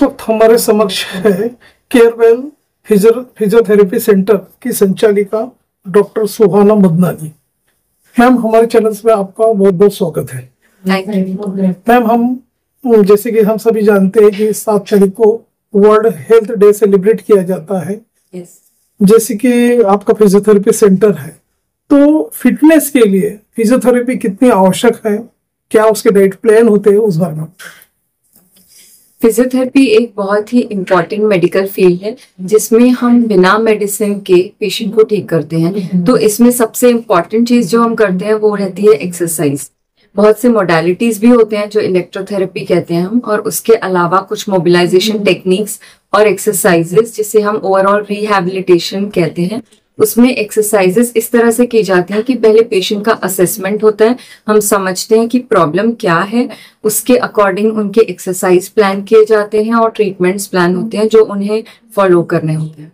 इस वक्त हमारे समक्ष है केयरवेल फिजियोथेरेपी सेंटर की संचालिका डॉक्टर सुहाना मदनानी। मैम, हमारे चैनल में आपका बहुत बहुत स्वागत है। मैम, हम जैसे कि हम सभी जानते हैं कि 7 तारीख को वर्ल्ड हेल्थ डे सेलिब्रेट किया जाता है। जैसे कि आपका फिजियोथेरेपी सेंटर है, तो फिटनेस के लिए फिजियोथेरेपी कितनी आवश्यक है, क्या उसके डाइट प्लान होते हैं, उस बारे में। फिजियोथेरेपी एक बहुत ही इम्पॉर्टेंट मेडिकल फील्ड है जिसमें हम बिना मेडिसिन के पेशेंट को ठीक करते हैं। तो इसमें सबसे इम्पॉर्टेंट चीज जो हम करते हैं वो रहती है एक्सरसाइज। बहुत से मोडालिटीज भी होते हैं जो इलेक्ट्रोथेरेपी कहते हैं हम, और उसके अलावा कुछ मोबिलाइजेशन टेक्निक्स और एक्सरसाइजेस जिसे हम ओवरऑल रिहैबिलिटेशन कहते हैं। उसमें एक्सरसाइजेस इस तरह से की जाती हैं कि पहले पेशेंट का असेसमेंट होता है, हम समझते हैं कि प्रॉब्लम क्या है, उसके अकॉर्डिंग उनके एक्सरसाइज प्लान किए जाते हैं और ट्रीटमेंट्स प्लान होते हैं जो उन्हें फॉलो करने होते हैं।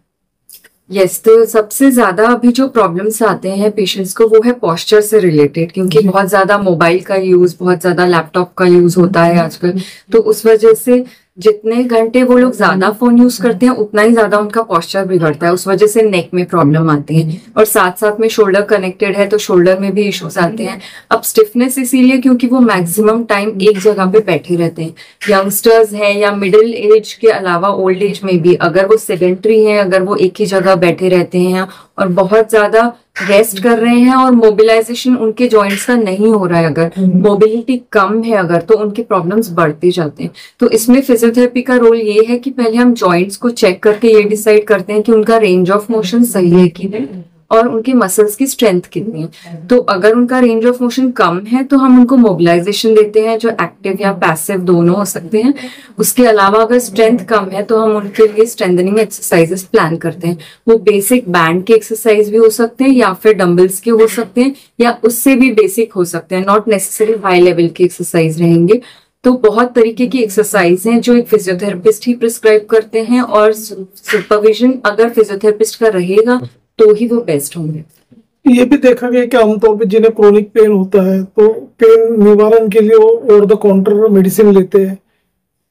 तो सबसे ज्यादा अभी जो प्रॉब्लम्स आते हैं पेशेंट्स को वो है पोस्चर से रिलेटेड, क्योंकि बहुत ज्यादा मोबाइल का यूज, बहुत ज्यादा लैपटॉप का यूज होता है आजकल। तो उस वजह से जितने घंटे वो लोग ज्यादा फोन यूज करते हैं उतना ही ज्यादा उनका पोस्चर बिगड़ता है। उस वजह से नेक में प्रॉब्लम आती है, और साथ साथ में शोल्डर कनेक्टेड है तो शोल्डर में भी इश्यूज आते हैं। अब स्टिफनेस इसीलिए क्योंकि वो मैक्सिमम टाइम एक जगह पे बैठे रहते हैं। यंगस्टर्स हैं या मिडिल एज के अलावा ओल्ड एज में भी अगर वो सेडेंट्री है, अगर वो एक ही जगह बैठे रहते हैं और बहुत ज्यादा रेस्ट कर रहे हैं और मोबिलाइजेशन उनके जॉइंट्स का नहीं हो रहा है, अगर मोबिलिटी कम है अगर, तो उनके प्रॉब्लम्स बढ़ते जाते हैं। तो इसमें फिजियोथेरेपी का रोल ये है कि पहले हम जॉइंट्स को चेक करके ये डिसाइड करते हैं कि उनका रेंज ऑफ मोशन सही है कि नहीं और उनके मसल्स की स्ट्रेंथ कितनी है। तो अगर उनका रेंज ऑफ मोशन कम है तो हम उनको मोबिलाइजेशन देते हैं जो एक्टिव या पैसिव दोनों हो सकते हैं। उसके अलावा अगर स्ट्रेंथ कम है तो हम उनके लिए स्ट्रेंथनिंग एक्सरसाइजेस प्लान करते हैं। वो बेसिक बैंड के एक्सरसाइज भी हो सकते हैं या फिर डंबल्स के हो सकते हैं या उससे भी बेसिक हो सकते हैं, नॉट नेसेसरी हाई लेवल के एक्सरसाइज रहेंगे। तो बहुत तरीके की एक्सरसाइज हैं जो एक फिजियोथेरेपिस्ट ही प्रिस्क्राइब करते हैं, और सुपरविजन अगर फिजियोथेरेपिस्ट का रहेगा तो ही वो बेस्ट होंगे। ये भी देखा गया कि आमतौर पे जिन्हें क्रोनिक पेन होता है तो पेन निवारण के लिए वो ओवर द काउंटर मेडिसिन लेते हैं।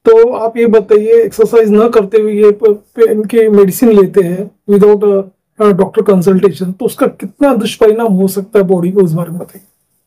तो आप ये बताइए, एक्सरसाइज न करते हुए ये पेन की मेडिसिन लेते हैं विदाउट डॉक्टर कंसल्टेशन, तो उसका कितना दुष्परिणाम हो सकता है बॉडी को, उस बारे में बताइए।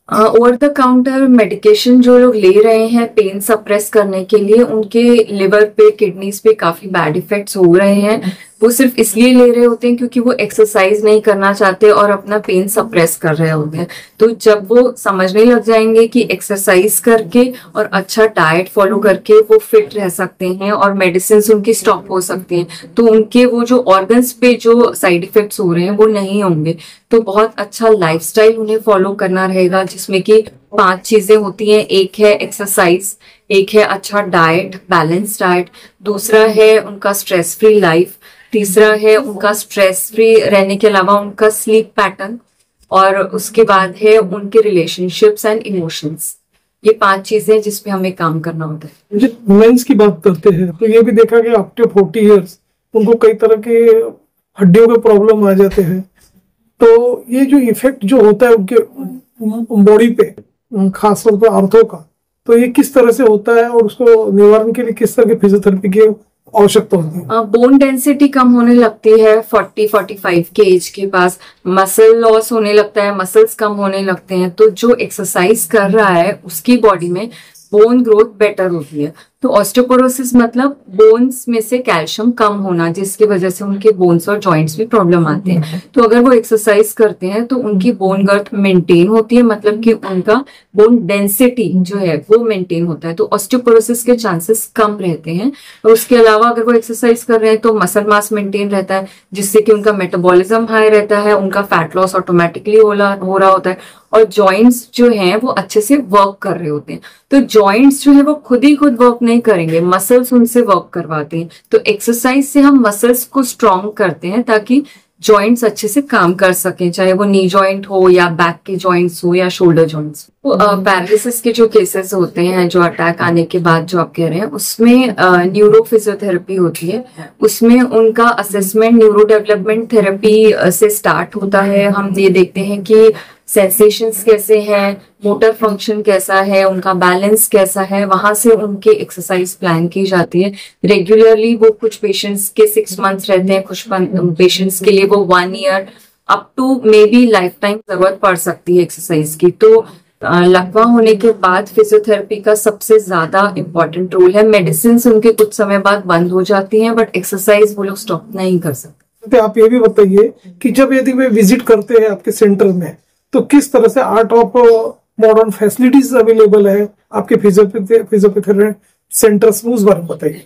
ओवर द काउंटर मेडिकेशन जो लोग ले रहे हैं पेन सप्रेस करने के लिए, उनके लिवर पे, किडनीज पे काफी बैड इफेक्ट्स हो रहे हैं। वो सिर्फ इसलिए ले रहे होते हैं क्योंकि वो एक्सरसाइज नहीं करना चाहते और अपना पेन सप्रेस कर रहे होते हैं। तो जब वो समझने लग जाएंगे कि एक्सरसाइज करके और अच्छा डाइट फॉलो करके वो फिट रह सकते हैं और मेडिसिन उनकी स्टॉप हो सकती हैं, तो उनके वो जो ऑर्गन्स पे जो साइड इफेक्ट्स हो रहे हैं वो नहीं होंगे। तो बहुत अच्छा लाइफस्टाइल उन्हें फॉलो करना रहेगा जिसमें कि 5 चीजें होती हैं। एक है एक्सरसाइज, एक है अच्छा डाइट, बैलेंस डाइट, दूसरा है उनका स्ट्रेस फ्री लाइफ, तीसरा है उनका स्ट्रेस फ्री रहने के अलावा उनका स्लीप पैटर्न, और उसके बाद है उनके रिलेशनशिप्स एंड इमोशंस। ये 5 चीजें जिसपे हमें काम करना होता है। जब वुमेन्स की बात करते हैं तो ये भी देखा गया आफ्टर 40 इयर्स उनको कई तरह के हड्डियों के प्रॉब्लम आ जाते हैं। तो ये जो इफेक्ट जो होता है उनके बॉडी पे, खासतौर पर आर्थो का, तो ये किस तरह से होता है और उसको निवारण के लिए किस तरह के फिजियोथेरेपी की आवश्यकता होती है। बोन डेंसिटी कम होने लगती है 40-45 के एज के पास, मसल लॉस होने लगता है, मसल्स कम होने लगते हैं। तो जो एक्सरसाइज कर रहा है उसकी बॉडी में बोन ग्रोथ बेटर होती है। तो ऑस्टियोपोरोसिस मतलब बोन्स में से कैल्शियम कम होना, जिसकी वजह से उनके बोन्स और जॉइंट्स में प्रॉब्लम आते हैं। तो अगर वो एक्सरसाइज करते हैं तो उनकी बोन गर्थ मेंटेन होती है, मतलब कि उनका बोन डेंसिटी जो है वो मेंटेन होता है। तो ऑस्टियोपोरोसिस के चांसेस कम रहते हैं। और उसके अलावा अगर वो एक्सरसाइज कर रहे हैं तो मसल मास मेंटेन रहता है, जिससे कि उनका मेटाबॉलिज्म हाई रहता है, उनका फैट लॉस ऑटोमेटिकली हो रहा होता है, और जॉइंट्स जो हैं वो अच्छे से वर्क कर रहे होते हैं। तो जॉइंट्स जो है वो खुद वर्क नहीं करेंगे, मसल्स उनसे वर्क करवाते हैं। तो एक्सरसाइज से हम मसल्स को स्ट्रॉन्ग करते हैं ताकि जॉइंट्स अच्छे से काम कर सकें, चाहे वो नी जॉइंट हो या बैक के जॉइंट्स हो या शोल्डर जॉइंट्स। तो पैरालिसिस के जो केसेस होते हैं, जो अटैक आने के बाद जो आप कह रहे हैं, उसमें न्यूरो फिजियोथेरेपी होती है। उसमें उनका असेसमेंट न्यूरो डेवलपमेंट थेरेपी से स्टार्ट होता है। हम ये देखते हैं कि सेंसेशंस कैसे हैं, मोटर फंक्शन कैसा है, उनका बैलेंस कैसा है, वहां से उनके एक्सरसाइज प्लान की जाती है रेगुलरली। वो कुछ पेशेंट्स के 6 मंथ्स रहते हैं, कुछ पेशेंट्स के लिए वो 1 year up to may be life time जरूरत पड़ सकती है एक्सरसाइज की। तो लकवा होने के बाद फिजियोथेरेपी का सबसे ज्यादा इम्पोर्टेंट रोल है। मेडिसिन उनके कुछ समय बाद बंद हो जाती हैं, बट एक्सरसाइज वो लोग स्टॉप नहीं कर सकते। तो आप ये भी बताइए कि जब यदि वे विजिट करते हैं आपके सेंटर में, तो किस तरह से art of modern facilities available है आपके फिजियोथेरेपी सेंटर्स में, उस बारे में बताइए।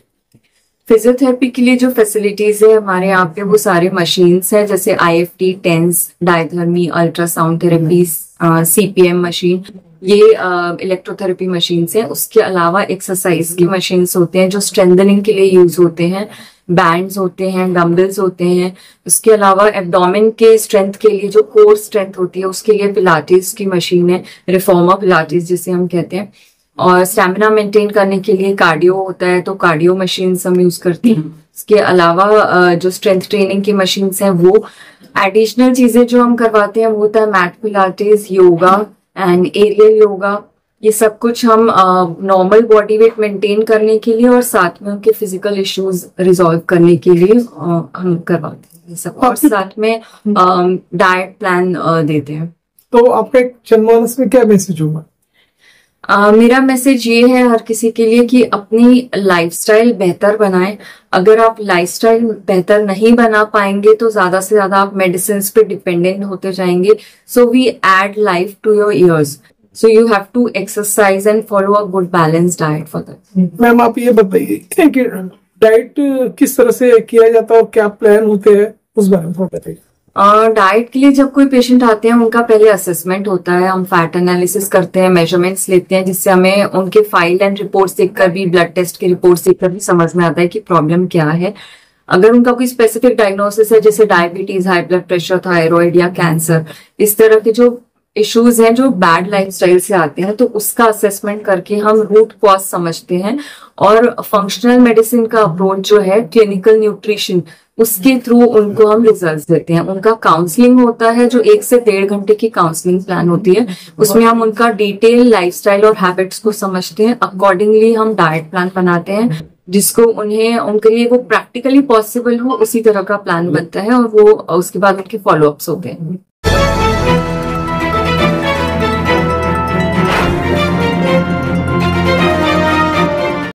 फिजियोथेरेपी के लिए जो फैसिलिटीज है हमारे यहाँ पे वो सारे मशीन्स हैं, जैसे IFT, TENS, diathermy, ultrasound therapy, CPM machine, ये इलेक्ट्रोथेरेपी मशीन्स हैं। उसके अलावा एक्सरसाइज की मशीन्स होते हैं जो स्ट्रेंथनिंग के लिए यूज होते हैं, बैंड्स होते हैं, डम्बल्स होते हैं। उसके अलावा एब्डोमेन के स्ट्रेंथ के लिए जो कोर स्ट्रेंथ होती है उसके लिए पिलाटिस की मशीन है, रिफॉर्मा पिलाटिस जिसे हम कहते हैं। और स्टैमिना मेंटेन करने के लिए कार्डियो होता है, तो कार्डियो मशीन्स हम यूज करते हैं। इसके अलावा जो स्ट्रेंथ ट्रेनिंग की मशीन्स हैं, वो एडिशनल चीजें जो हम करवाते हैं वो होता है mat pilates, yoga and aerial yoga. ये सब कुछ हम नॉर्मल बॉडी वेट मेंटेन करने के लिए और साथ में उनके फिजिकल इश्यूज रिजॉल्व करने के लिए हम करवाते हैं ये सब, और साथ में डाइट प्लान देते हैं। तो आपका एक जनमानस में क्या मैसेज होगा? मेरा मैसेज ये है हर किसी के लिए कि अपनी लाइफस्टाइल बेहतर बनाएं। अगर आप लाइफस्टाइल बेहतर नहीं बना पाएंगे तो ज्यादा से ज्यादा आप मेडिसिन पे डिपेंडेंट होते जाएंगे। So we add life to your years, so you have to exercise and follow a good balance diet for that. Ma'am आप ये बताइए कि डाइट किस तरह से किया जाता है और क्या प्लान होते हैं, उस बारे में बताइए। डाइट के लिए जब कोई पेशेंट आते हैं उनका पहले असेसमेंट होता है, हम फैट एनालिसिस करते हैं, मेजरमेंट्स लेते हैं, जिससे हमें उनके फाइल एंड रिपोर्ट्स देखकर भी, ब्लड टेस्ट की रिपोर्ट्स देखकर भी समझ में आता है कि प्रॉब्लम क्या है। अगर उनका कोई स्पेसिफिक डायग्नोसिस है जैसे diabetes, high blood pressure, thyroid या कैंसर, इस तरह के जो इश्यूज हैं जो बैड लाइफस्टाइल से आते हैं, तो उसका असेसमेंट करके हम रूट कॉज समझते हैं और फंक्शनल मेडिसिन का अप्रोच जो है क्लिनिकल न्यूट्रिशन, उसके थ्रू उनको हम रिजल्ट्स देते हैं। उनका काउंसलिंग होता है जो 1 से 1.5 घंटे की काउंसलिंग प्लान होती है, उसमें हम उनका डिटेल लाइफस्टाइल और हैबिट्स को समझते हैं। अकॉर्डिंगली हम डाइट प्लान बनाते हैं जिसको उन्हें उनके लिए वो प्रैक्टिकली पॉसिबल हो, उसी तरह का प्लान बनता है और वो उसके बाद उनके फॉलोअप्स होते हैं।